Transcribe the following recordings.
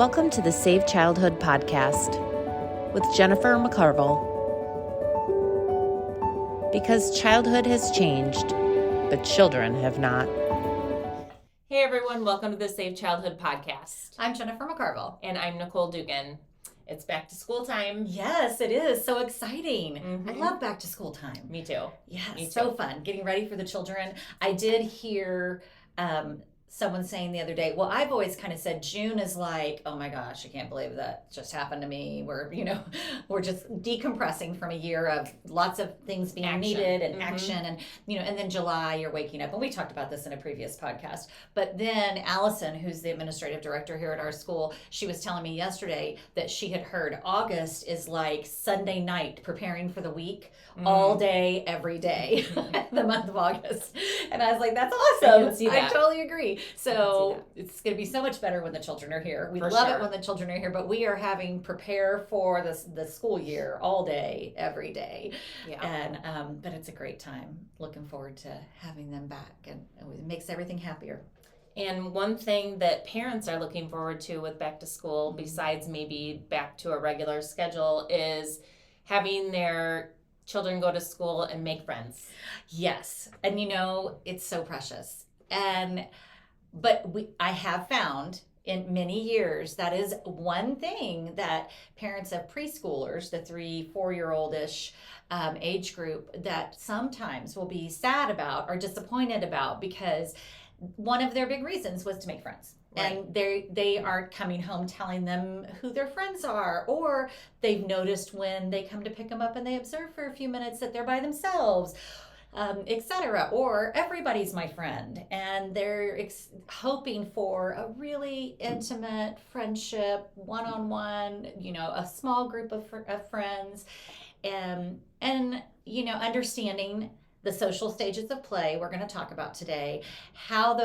Welcome to the Save Childhood podcast with Jennifer McCarville. Because childhood has changed, but children have not. Hey everyone, welcome to the Save Childhood podcast. I'm Jennifer McCarville. And I'm Nicole Dugan. It's back to school time. Yes, it is. So exciting. Mm-hmm. I love back to school time. Me too. Yes, Me too. so fun. Getting ready for the children. I did hear someone saying the other day, well, I've always kind of said June is like, oh my gosh, I can't believe that just happened to me. We're just decompressing from a year of lots of things being needed and action. And, and then July you're waking up. And we talked about this in a previous podcast. But then Allison, who's the administrative director here at our school, she was telling me yesterday that she had heard August is like Sunday night preparing for the week, all day, every day, the month of August. And I was like, that's awesome. I can see that. I totally agree. So it's going to be so much better when the children are here. We love it when the children are here, but we are having prepare for the school year all day, every day. Yeah. And but it's a great time. Looking forward to having them back, and it makes everything happier. And one thing that parents are looking forward to with back to school, besides maybe back to a regular schedule, is having their children go to school and make friends. Yes. And it's so precious. But I have found in many years that is one thing that parents of preschoolers, the 3-4-year-old-ish age group, that sometimes will be sad about or disappointed about, because one of their big reasons was to make friends. Right. And they aren't coming home telling them who their friends are, or they've noticed when they come to pick them up and they observe for a few minutes that they're by themselves, etc. Or everybody's my friend, and they're hoping for a really intimate friendship, one-on-one, a small group of friends, and understanding the social stages of play we're going to talk about today, how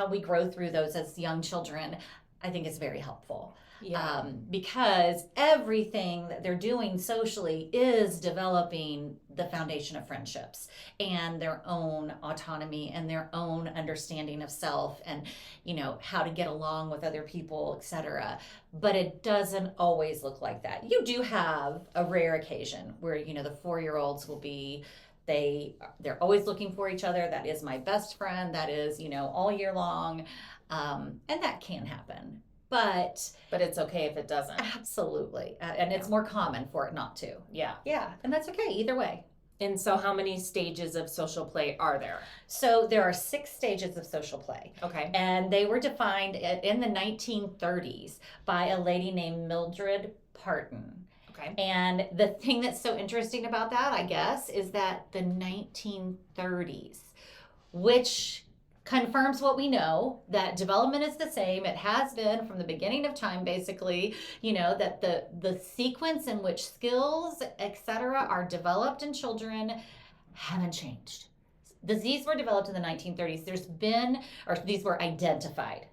we grow through those as young children, I think is very helpful. Yeah. Because everything that they're doing socially is developing the foundation of friendships and their own autonomy and their own understanding of self, and how to get along with other people, etc. But it doesn't always look like that. You do have a rare occasion where the 4-year-olds will be, they're always looking for each other. That is my best friend. That is all year long, and that can happen. But it's okay if it doesn't. Absolutely. And it's more common for it not to. Yeah. Yeah. And that's okay either way. And so how many stages of social play are there? So there are 6 stages of social play. Okay. And they were defined in the 1930s by a lady named Mildred Parton. Okay. And the thing that's so interesting about that, I guess, is that the 1930s, which confirms what we know, that development is the same. It has been from the beginning of time, basically, that the sequence in which skills, etc., are developed in children haven't changed. These were developed in the 1930s. These were identified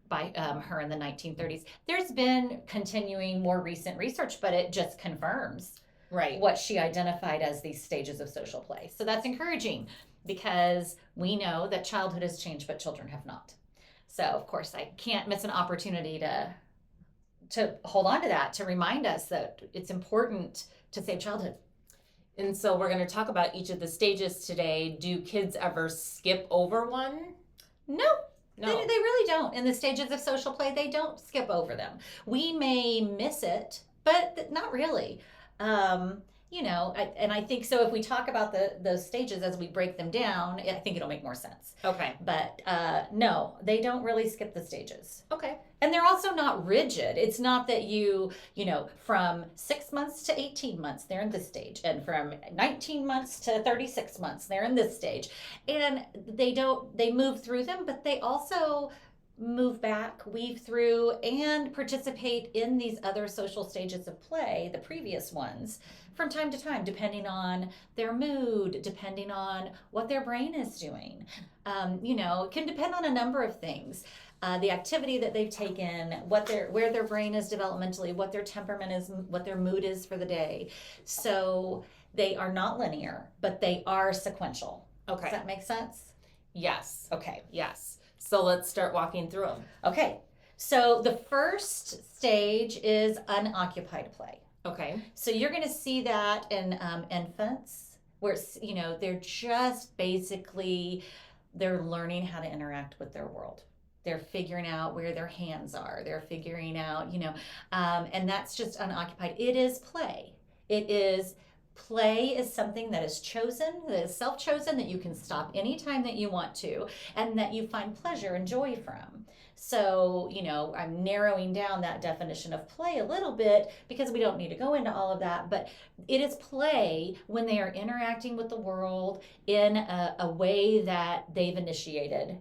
by her in the 1930s. There's been continuing more recent research, but it just confirms what she identified as these stages of social play. So that's encouraging, because we know that childhood has changed, but children have not. So, of course, I can't miss an opportunity to hold on to that, to remind us that it's important to save childhood. And so we're going to talk about each of the stages today. Do kids ever skip over one? No. They really don't. In the stages of social play, they don't skip over them. We may miss it, but not really. And I think so if we talk about those stages as we break them down, I think it'll make more sense. Okay. But no, they don't really skip the stages. Okay. And they're also not rigid. It's not that from 6 months to 18 months, they're in this stage. And from 19 months to 36 months, they're in this stage. And they move through them, but they also move back, weave through, and participate in these other social stages of play, the previous ones, from time to time, depending on their mood, depending on what their brain is doing. It can depend on a number of things. The activity that they've taken, where their brain is developmentally, what their temperament is, what their mood is for the day. So they are not linear, but they are sequential. Okay. Does that make sense? Yes. Okay. Yes. So let's start walking through them. Okay. So the first stage is unoccupied play. Okay. So you're going to see that in infants, where they're just basically they're learning how to interact with their world. They're figuring out where their hands are. They're figuring out, and that's just unoccupied. It is play. Play is something that is chosen, that is self-chosen, that you can stop anytime that you want to, and that you find pleasure and joy from. So, I'm narrowing down that definition of play a little bit because we don't need to go into all of that, but it is play when they are interacting with the world in a way that they've initiated.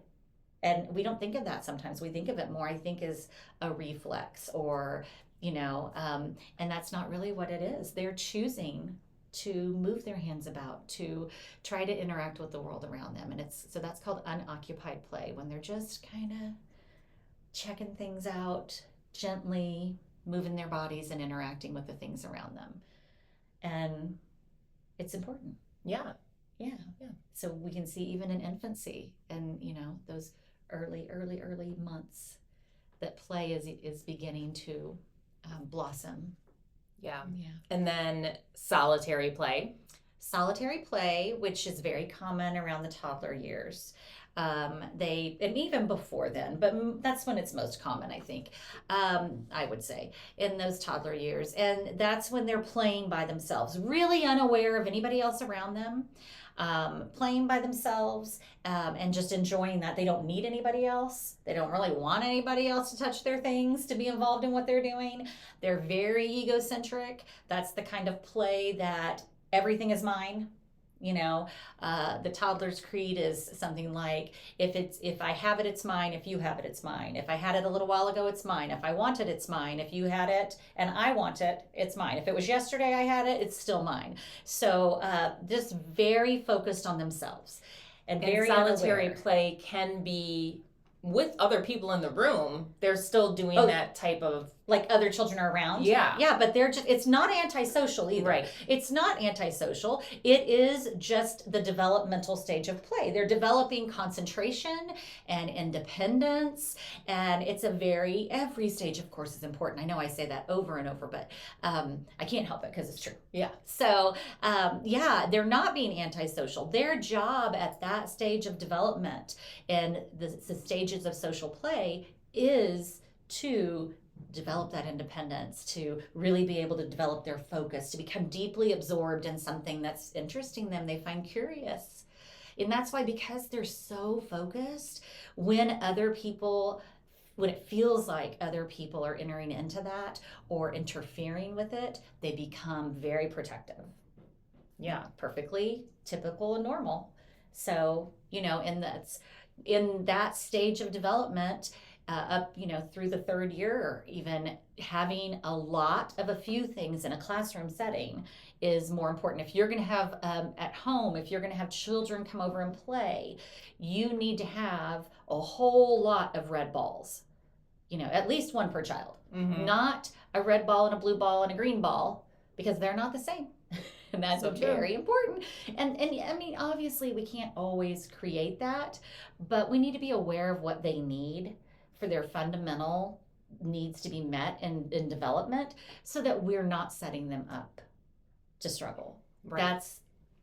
And we don't think of that sometimes. We think of it more, I think, as a reflex or, and that's not really what it is. They're choosing to move their hands about, to try to interact with the world around them. And so that's called unoccupied play, when they're just kind of checking things out, gently moving their bodies and interacting with the things around them. And it's important. Yeah. So we can see even in infancy and, those early months that play is beginning to blossom. Yeah. And then solitary play. Solitary play, which is very common around the toddler years. And even before then, but that's when it's most common, I think, I would say, in those toddler years. And that's when they're playing by themselves, really unaware of anybody else around them, playing by themselves, and just enjoying that. They don't need anybody else. They don't really want anybody else to touch their things, to be involved in what they're doing. They're very egocentric. That's the kind of play that everything is mine. The toddler's creed is something like, if I have it, it's mine. If you have it, it's mine. If I had it a little while ago, it's mine. If I want it, it's mine. If you had it and I want it, it's mine. If it was yesterday I had it, it's still mine. So just very focused on themselves. And very solitary unaware. play can be with other people in the room. They're still doing that type of, like other children are around. Yeah, but it's not antisocial either. Right. It's not antisocial. It is just the developmental stage of play. They're developing concentration and independence, and every stage, of course, is important. I know I say that over and over, but I can't help it because it's true. Yeah. So they're not being antisocial. Their job at that stage of development and the stages of social play is to develop that independence, to really be able to develop their focus, to become deeply absorbed in something that's interesting them, they find curious. And that's why, because they're so focused, when it feels like other people are entering into that or interfering with it, they become very protective. Yeah, perfectly typical and normal. So, in that stage of development, up through the third year, or even having a lot of a few things in a classroom setting is more important. If you're going to have at home, if you're going to have children come over and play, you need to have a whole lot of red balls, at least one per child. Mm-hmm. Not a red ball and a blue ball and a green ball, because they're not the same. And that's very important. And I mean, obviously we can't always create that, but we need to be aware of what they need for their fundamental needs to be met in development, so that we're not setting them up to struggle. Right. That's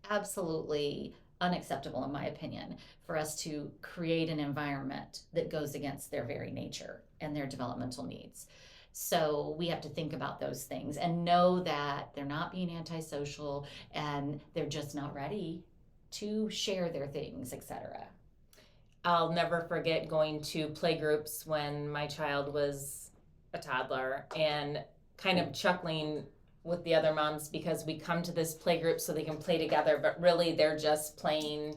absolutely unacceptable, in my opinion, for us to create an environment that goes against their very nature and their developmental needs. So we have to think about those things and know that they're not being antisocial and they're just not ready to share their things, etc. I'll never forget going to play groups when my child was a toddler and kind of chuckling with the other moms because we come to this play group so they can play together, but really they're just playing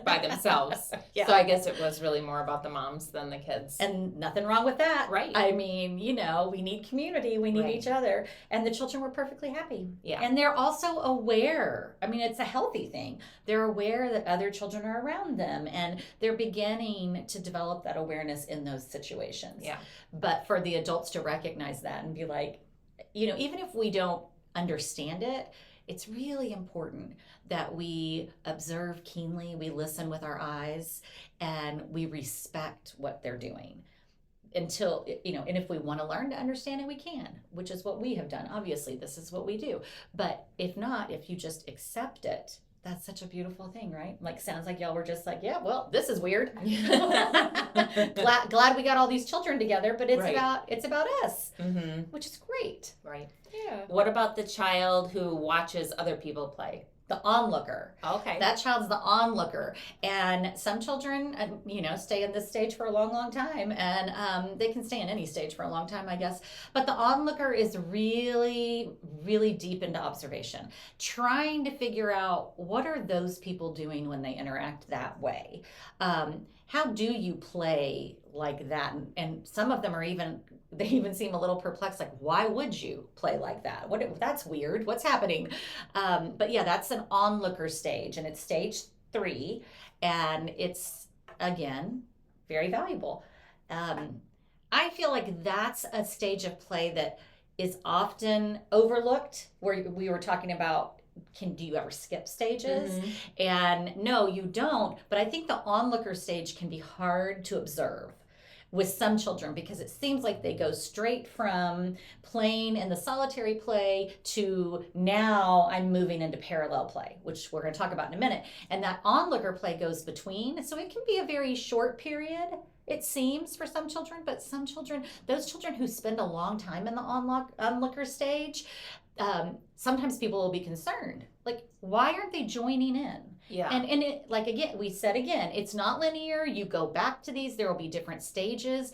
by themselves. Yeah. So I guess it was really more about the moms than the kids. And nothing wrong with that. Right. I mean, we need community, we need each other. And the children were perfectly happy. Yeah. And they're also aware. I mean, it's a healthy thing. They're aware that other children are around them, and they're beginning to develop that awareness in those situations. Yeah. But for the adults to recognize that and be like, even if we don't understand it, it's really important that we observe keenly, we listen with our eyes, and we respect what they're doing. until, and if we want to learn to understand it, we can, which is what we have done. Obviously, this is what we do. But if not, if you just accept it, that's such a beautiful thing, right? Like, sounds like y'all were just like, yeah, well, this is weird. glad we got all these children together, but it's about us, which is great. Right. Yeah. What about the child who watches other people play? The onlooker. Okay. That child's the onlooker. And some children, stay in this stage for a long, long time. And they can stay in any stage for a long time, I guess. But the onlooker is really, really deep into observation, trying to figure out what are those people doing when they interact that way. How do you play like that? And some of them they even seem a little perplexed, like, why would you play like that? That's weird. What's happening? But yeah, that's an onlooker stage, and it's stage 3, and it's, again, very valuable. I feel like that's a stage of play that is often overlooked, where we were talking about, do you ever skip stages? And no, you don't. But I think the onlooker stage can be hard to observe with some children, because it seems like they go straight from playing in the solitary play to now I'm moving into parallel play, which we're going to talk about in a minute. And that onlooker play goes between. So it can be a very short period, it seems, for some children. But some children, those children who spend a long time in the onlooker stage, sometimes people will be concerned. Like, why aren't they joining in? Yeah. And it, like, again, we said again, it's not linear. You go back to these. There will be different stages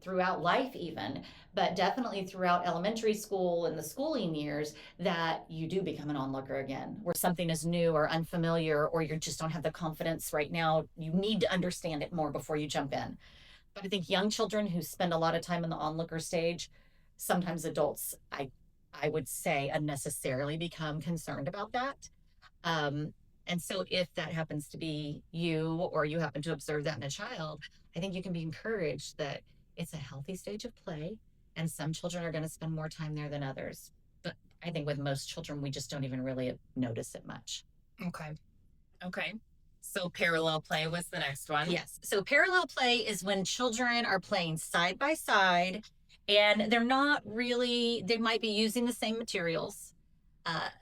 throughout life even, but definitely throughout elementary school and the schooling years that you do become an onlooker again, where something is new or unfamiliar, or you just don't have the confidence right now. You need to understand it more before you jump in. But I think young children who spend a lot of time in the onlooker stage, sometimes adults, I would say, unnecessarily become concerned about that. And so if that happens to be you, or you happen to observe that in a child, I think you can be encouraged that it's a healthy stage of play, and some children are going to spend more time there than others. But I think with most children, we just don't even really notice it much. Okay. So parallel play was the next one. Yes. So parallel play is when children are playing side by side, and they're not really, they might be using the same materials.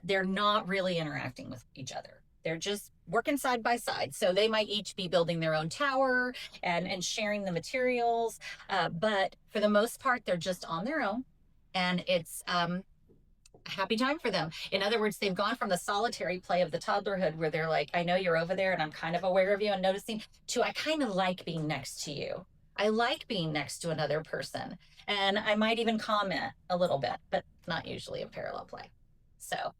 They're not really interacting with each other. They're just working side by side. So they might each be building their own tower and sharing the materials. But for the most part, they're just on their own. And it's a happy time for them. In other words, they've gone from the solitary play of the toddlerhood, where they're like, I know you're over there and I'm kind of aware of you and noticing, to I kind of like being next to you. I like being next to another person. And I might even comment a little bit, but not usually in parallel play. So,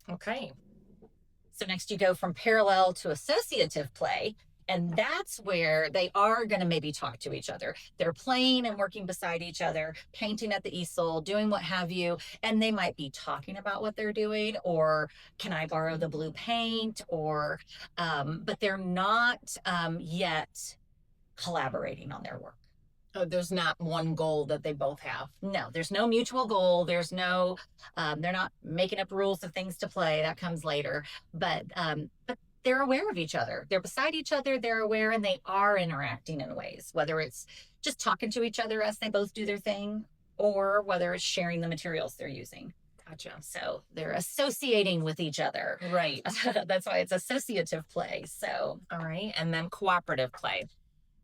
okay. So next you go from parallel to associative play, and that's where they are going to maybe talk to each other. They're playing and working beside each other, painting at the easel, doing what have you, and they might be talking about what they're doing, or can I borrow the blue paint, or but they're not yet collaborating on their work. Oh, there's not one goal that they both have. No, there's no mutual goal. There's no, they're not making up rules of things to play. That comes later. But they're aware of each other. They're beside each other. They're aware, and they are interacting in ways, whether it's just talking to each other as they both do their thing, or whether it's sharing the materials they're using. Gotcha. So they're associating with each other. Right. That's why it's associative play. So, all right. And then cooperative play.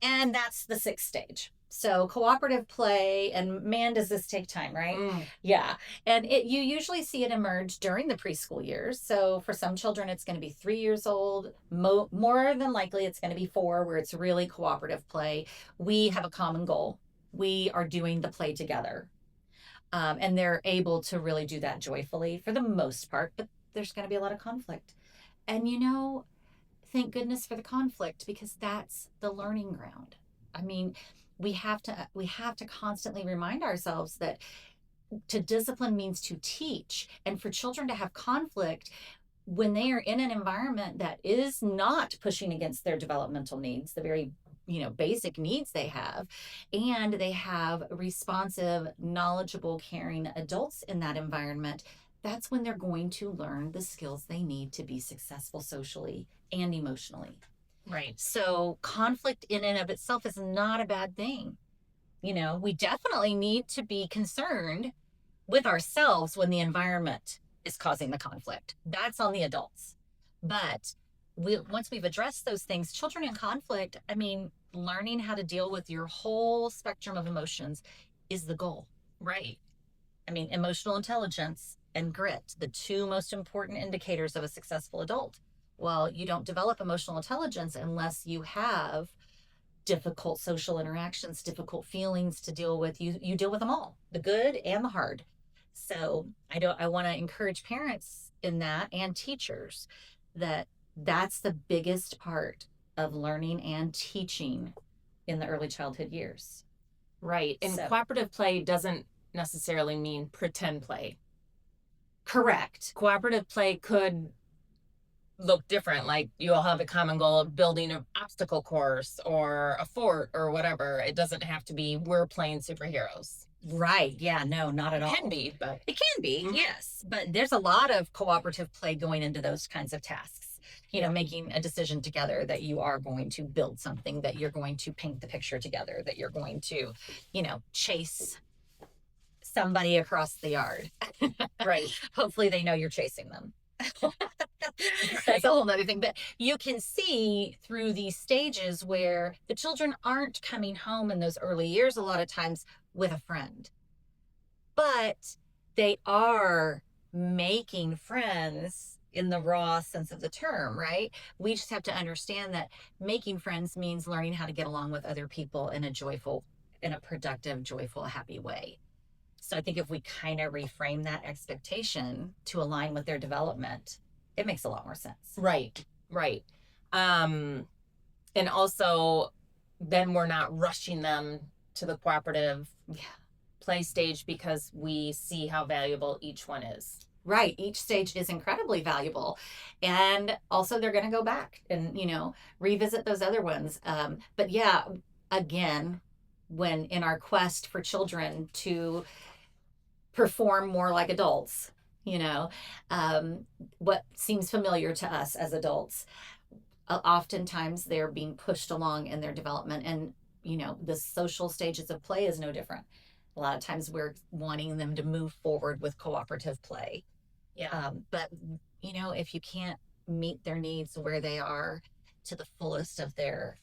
And that's the 6th stage. So cooperative play, and man, does this take time, right? Yeah. And you usually see it emerge during the preschool years. So for some children, it's going to be 3 years old. More than likely, it's going to be 4, where it's really cooperative play. We have a common goal. We are doing the play together. And they're able to really do that joyfully for the most part, but there's going to be a lot of conflict. And thank goodness for the conflict, because that's the learning ground. I mean, we have to constantly remind ourselves that to discipline means to teach. And for children to have conflict when they are in an environment that is not pushing against their developmental needs, the very basic needs they have, and they have responsive, knowledgeable, caring adults in that environment, that's when they're going to learn the skills they need to be successful socially and emotionally. Right. So conflict in and of itself is not a bad thing. We definitely need to be concerned with ourselves when the environment is causing the conflict. That's on the adults. But once we've addressed those things, children in conflict, learning how to deal with your whole spectrum of emotions is the goal. Right. Emotional intelligence and grit, the two most important indicators of a successful adult. Well, you don't develop emotional intelligence unless you have difficult social interactions, difficult feelings to deal with. You deal with them all, the good and the hard. So I want to encourage parents in that, and teachers, that's the biggest part of learning and teaching in the early childhood years. Right. And cooperative play doesn't necessarily mean pretend play. Correct. Cooperative play could look different. Like you all have a common goal of building an obstacle course or a fort or whatever. It doesn't have to be we're playing superheroes. Right. Yeah, no, not at all. It can be, but it can be, yes. But there's a lot of cooperative play going into those kinds of tasks. Making a decision together that you are going to build something, that you're going to paint the picture together, that you're going to, chase somebody across the yard. Right. Hopefully they know you're chasing them. That's a whole other thing. But you can see through these stages where the children aren't coming home in those early years a lot of times with a friend, but they are making friends in the raw sense of the term, right? We just have to understand that making friends means learning how to get along with other people in a productive, joyful, happy way. So I think if we kind of reframe that expectation to align with their development, it makes a lot more sense. Right. And also then we're not rushing them to the cooperative play stage because we see how valuable each one is. Right. Each stage is incredibly valuable. And also they're going to go back and, revisit those other ones. But yeah, again, when in our quest for children to perform more like adults, what seems familiar to us as adults, oftentimes they're being pushed along in their development. And, the social stages of play is no different. A lot of times we're wanting them to move forward with cooperative play. Yeah. But, if you can't meet their needs where they are to the fullest of their,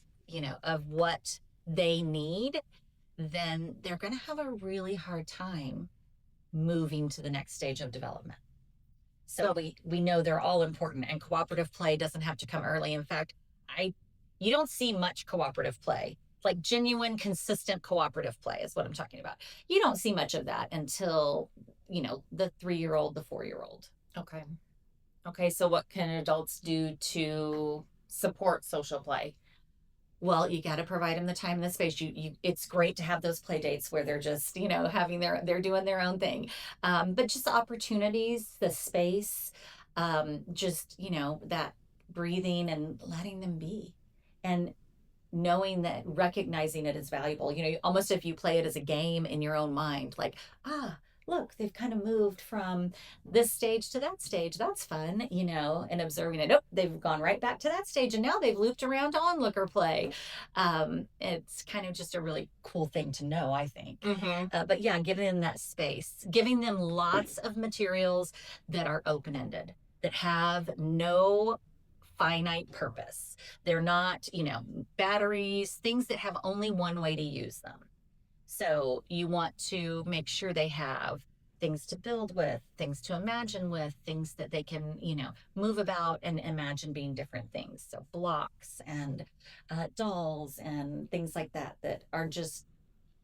of what they need, then they're going to have a really hard time moving to the next stage of development. So we know they're all important, and cooperative play doesn't have to come early. In fact, you don't see much cooperative play, like genuine, consistent cooperative play is what I'm talking about. You don't see much of that until, the 3-year-old, the 4-year-old. Okay. So what can adults do to support social play? Well, you got to provide them the time and the space. It's great to have those play dates where they're just, they're doing their own thing. But just the opportunities, the space, that breathing and letting them be, and knowing that, recognizing it as valuable. Almost if you play it as a game in your own mind, like, look, they've kind of moved from this stage to that stage. That's fun, and observing it. Nope, they've gone right back to that stage, and now they've looped around to onlooker play. It's kind of just a really cool thing to know, I think. Mm-hmm. But yeah, giving them that space, giving them lots of materials that are open-ended, that have no finite purpose. They're not, batteries, things that have only one way to use them. So you want to make sure they have things to build with, things to imagine with, things that they can, move about and imagine being different things. So blocks and dolls and things like that are just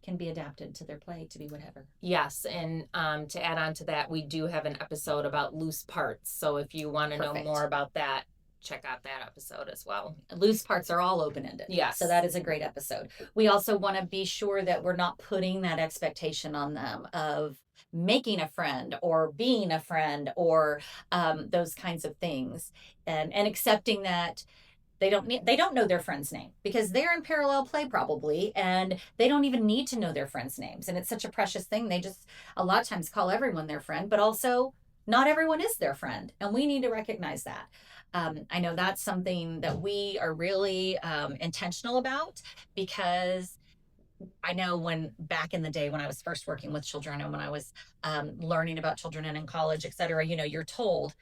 can be adapted to their play to be whatever. Yes. And to add on to that, we do have an episode about loose parts. So if you want to know more about that, check out that episode as well. Loose parts are all open-ended. Yes. So that is a great episode. We also want to be sure that we're not putting that expectation on them of making a friend or being a friend or those kinds of things, and accepting that they don't know their friend's name because they're in parallel play probably, and they don't even need to know their friends' names. And it's such a precious thing. They just a lot of times call everyone their friend, but also not everyone is their friend, and we need to recognize that. I know that's something that we are really intentional about, because I know when back in the day when I was first working with children and when I was learning about children and in college, et cetera, you're told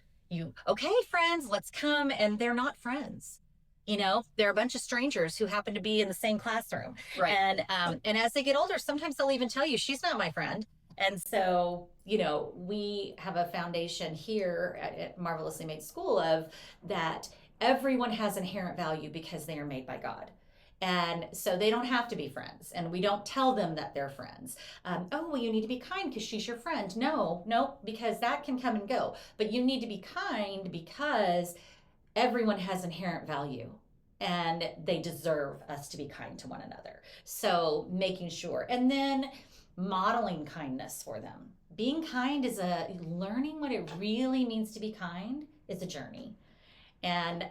okay, friends, let's come. And they're not friends. They're a bunch of strangers who happen to be in the same classroom. Right. And as they get older, sometimes they'll even tell you, she's not my friend. And so, we have a foundation here at Marvelously Made School of that everyone has inherent value because they are made by God. And so they don't have to be friends. And we don't tell them that they're friends. Oh, well, you need to be kind because she's your friend. No, because that can come and go. But you need to be kind because everyone has inherent value. And they deserve us to be kind to one another. So making sure. And then modeling kindness for them. Being kind is learning what it really means to be kind is a journey. And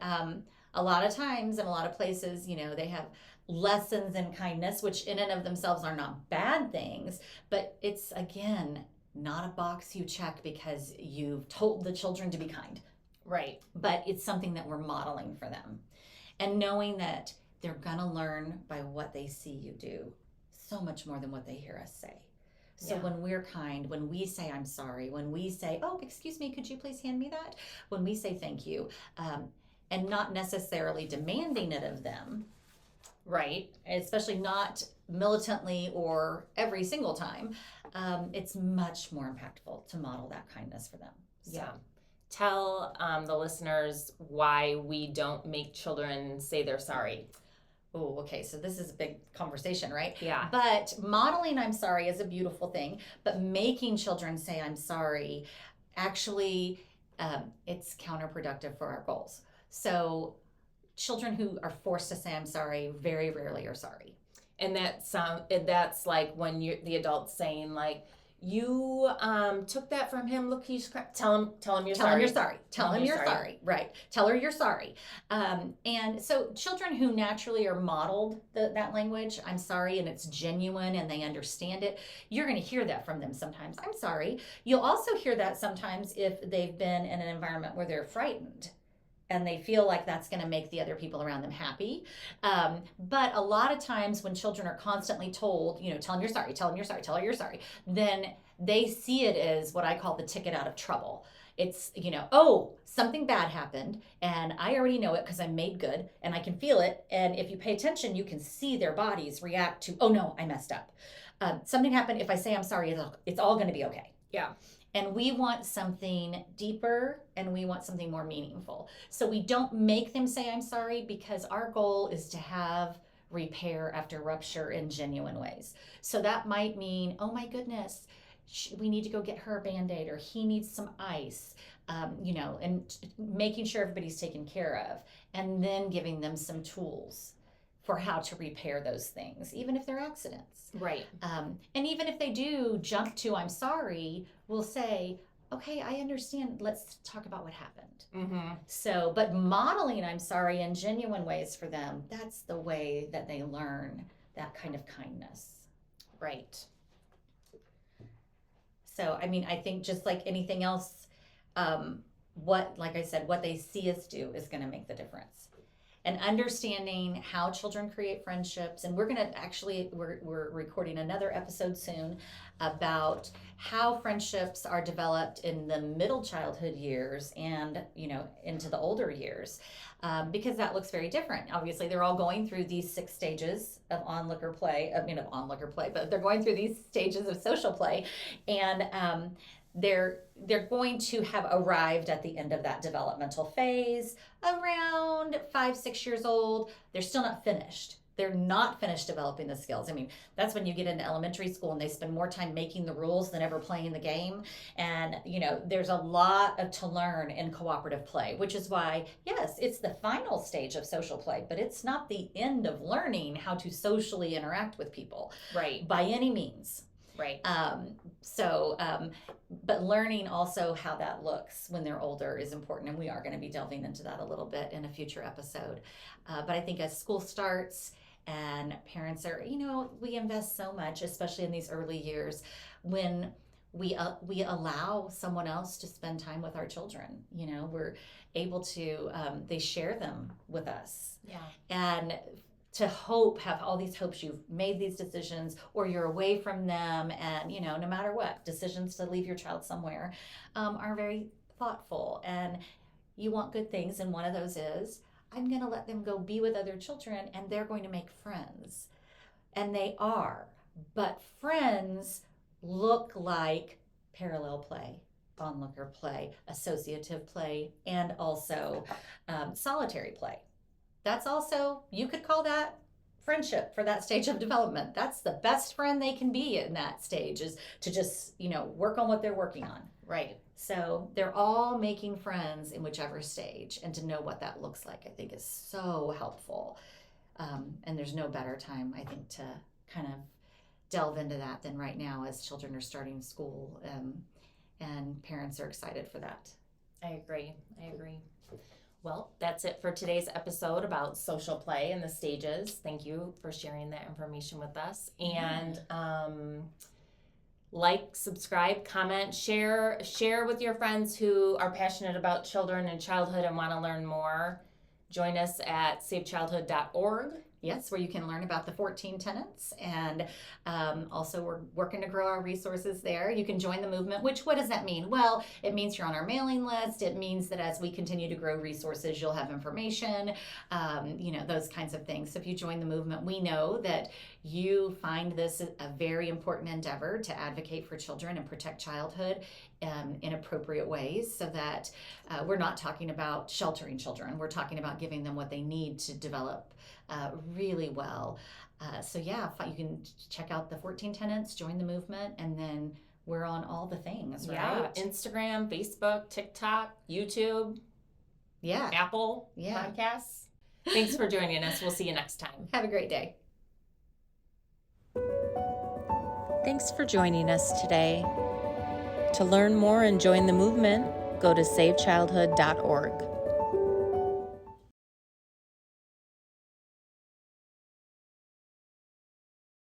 a lot of times in a lot of places, they have lessons in kindness, which in and of themselves are not bad things, but it's, again, not a box you check because you've told the children to be kind. Right. But it's something that we're modeling for them. And knowing that they're going to learn by what they see you do so much more than what they hear us say. So when we're kind, when we say, I'm sorry, when we say, oh, excuse me, could you please hand me that? When we say thank you, and not necessarily demanding it of them. Right. Especially not militantly or every single time. It's much more impactful to model that kindness for them. So. Yeah. Tell the listeners why we don't make children say they're sorry. Oh, okay. So this is a big conversation, right? Yeah. But modeling I'm sorry is a beautiful thing. But making children say I'm sorry, actually, it's counterproductive for our goals. So children who are forced to say I'm sorry very rarely are sorry. And that's like when you're the adult saying like, you took that from him. Look, he's tell him you're sorry. Tell him you're sorry. Right. Tell her you're sorry. And so children who naturally are modeled that language, I'm sorry, and it's genuine and they understand it, you're going to hear that from them sometimes. I'm sorry. You'll also hear that sometimes if they've been in an environment where they're frightened. And they feel like that's going to make the other people around them happy. But a lot of times when children are constantly told, tell them you're sorry, tell them you're sorry, tell her you're sorry, then they see it as what I call the ticket out of trouble. It's, oh, something bad happened and I already know it because I'm made good and I can feel it. And if you pay attention, you can see their bodies react to, oh no, I messed up. Something happened. If I say I'm sorry, it's all going to be okay. Yeah. And we want something deeper and we want something more meaningful. So we don't make them say I'm sorry because our goal is to have repair after rupture in genuine ways. So that might mean, oh my goodness, we need to go get her a Band-Aid or he needs some ice, and making sure everybody's taken care of. And then giving them some tools for how to repair those things, even if they're accidents. Right. And even if they do jump to I'm sorry, we'll say, okay, I understand. Let's talk about what happened. Mm-hmm. So, but modeling I'm sorry in genuine ways for them, that's the way that they learn that kind of kindness. Right. So, I think just like anything else, like I said, what they see us do is going to make the difference. And understanding how children create friendships. And we're going to actually, we're recording another episode soon about how friendships are developed in the middle childhood years and, into the older years, because that looks very different. Obviously, they're all going through these 6 stages of onlooker play, but they're going through these stages of social play. And they're going to have arrived at the end of that developmental phase around 5-6 years old. They're still not finished. They're not finished developing the skills. That's when you get into elementary school and they spend more time making the rules than ever playing the game. And, there's a lot to learn in cooperative play, which is why, yes, it's the final stage of social play, but it's not the end of learning how to socially interact with people. Right. By any means. Right. But learning also how that looks when they're older is important. And we are going to be delving into that a little bit in a future episode. But I think as school starts and parents are, we invest so much, especially in these early years when we allow someone else to spend time with our children. We're able to, they share them with us. Yeah. And to have all these hopes you've made these decisions or you're away from them, and no matter what, decisions to leave your child somewhere are very thoughtful, and you want good things, and one of those is I'm going to let them go be with other children and they're going to make friends. And they are, but friends look like parallel play, onlooker play, associative play, and also solitary play. That's also, you could call that friendship for that stage of development. That's the best friend they can be in that stage, is to just, work on what they're working on. Right. So they're all making friends in whichever stage, and to know what that looks like, I think, is so helpful. And there's no better time, I think, to kind of delve into that than right now, as children are starting school, and parents are excited for that. I agree. Well, that's it for today's episode about social play and the stages. Thank you for sharing that information with us. And like, subscribe, comment, share with your friends who are passionate about children and childhood and want to learn more. Join us at savechildhood.org. Yes, where you can learn about the 14 tenets, and also we're working to grow our resources there. You can join the movement, what does that mean? Well, it means you're on our mailing list. It means that as we continue to grow resources, you'll have information, those kinds of things. So if you join the movement, we know that you find this a very important endeavor to advocate for children and protect childhood in appropriate ways, so that we're not talking about sheltering children. We're talking about giving them what they need to develop really well. You can check out the 14 tenets, join the movement, and then we're on all the things, right? Yeah, Instagram, Facebook, TikTok, YouTube, Apple Podcasts. Thanks for joining us. We'll see you next time. Have a great day. Thanks for joining us today. To learn more and join the movement, go to savechildhood.org.